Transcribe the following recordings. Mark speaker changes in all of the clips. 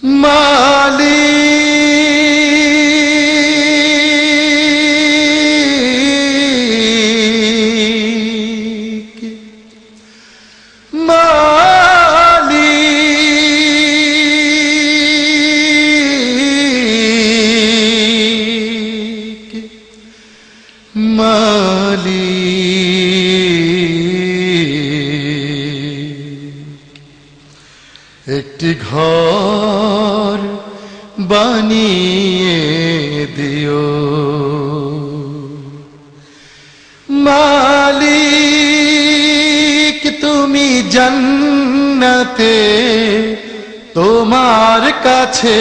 Speaker 1: মালিক মালিক মালিক একটি ঘর বানিয়ে দিও মালিক তুমি জান্নাতে তোমার কাছে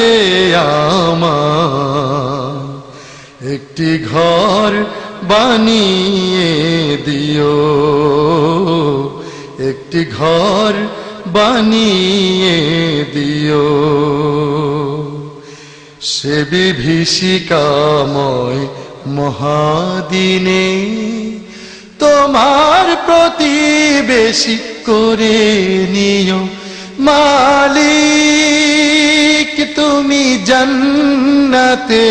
Speaker 1: আমার একটি ঘর বানিয়ে দিও একটি ঘর বানিয়ে দিও সে বিভীষিকাময় মহাদিনে তোমার প্রতিবেশী করে নিও মালিক তুমি জান্নাতে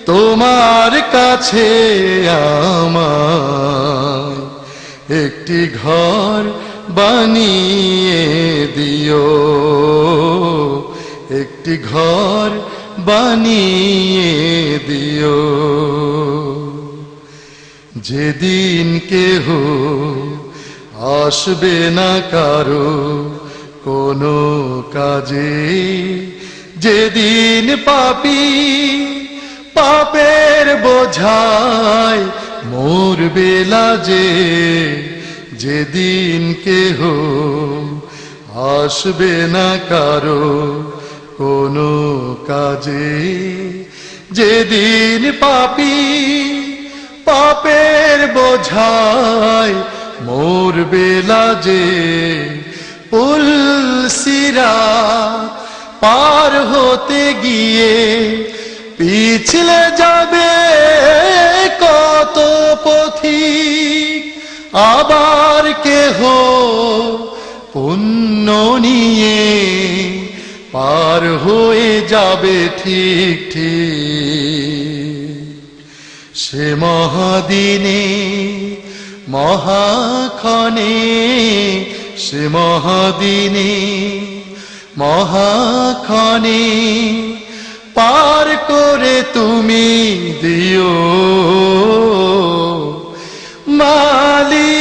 Speaker 1: তোমার কাছে আমার একটি ঘর বানিয়ে দিও একটি ঘর বানিয়ে দিও যেদিন কেহ আসবে না কারো কোনো কাজে যেদিন পাপী পাপের বোঝায় মরবে লাজে যেদিন কেহ আসবে না কারো কোনো কাজে যেদিন পাপী পাপের বোঝায় মরবে লাজে পুলসিরাত পার হতে গিয়ে পিছলে যাবে কত পথিক আবার কেহ পুণ্য নিয়ে পার হয়ে যাবে ঠিক ঠিক সে মহাদিনে মহাক্ষণে সে মহাদিনে মহাক্ষণে পার করে তুমি দিও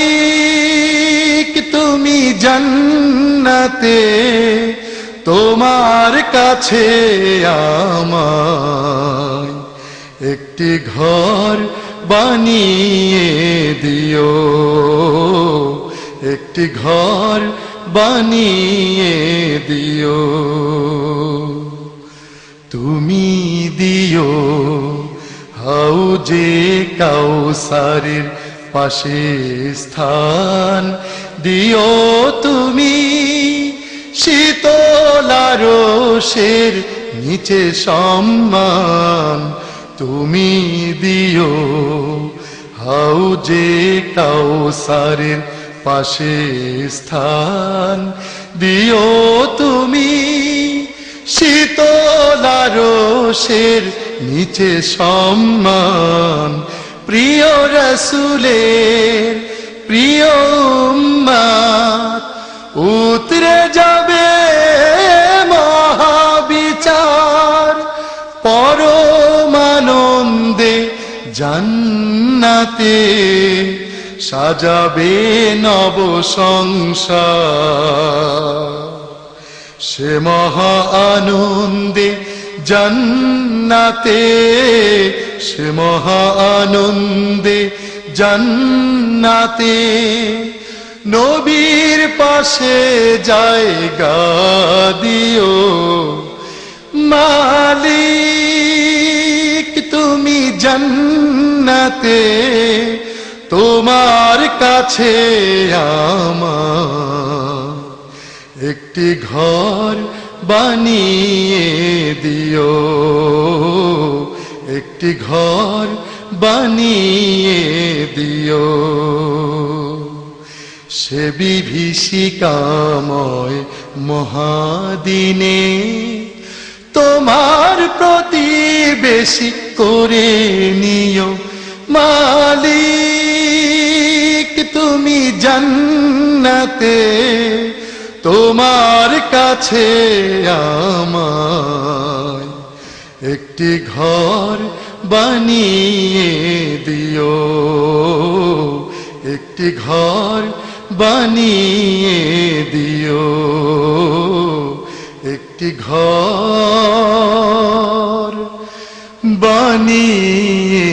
Speaker 1: মালিক তুমি জান্নাতে তোমার কাছে আমায় একটি ঘর বানিয়ে দিও একটি ঘর বানিয়ে দিও তুমি দিও হাউজে কাউসারের পাশে স্থান দিও তুমি শীতল আরশের নিচে সম্মান তুমি দিও হাউজে কাউসারের পাশে স্থান দিও তুমি শীতল আরশের নিচে সম্মান প্রিয় রাসূলের প্রিয় উম্মত উতরে যাবে মহাবিচার পরমানন্দে জান্নাতে সাজাবে নব সংসার সে মহা আনন্দে জান্নাতে সে মহা আনন্দে জান্নাতে নবীর পাশে জায়গা দিও মালিক তুমি জান্নাতে তোমার কাছে আমার একটি ঘর বানিয়ে দিও একটি ঘর বানিয়ে দিও সে বিভীষিকাময় মহাদিনে তোমার প্রতিবেশী করে নিও মালিক তুমি জান্নাতে তোমার কাছে আমায় একটি ঘর বানিয়ে দিও, একটি ঘর বানিয়ে দিও, একটি ঘর বানিয়ে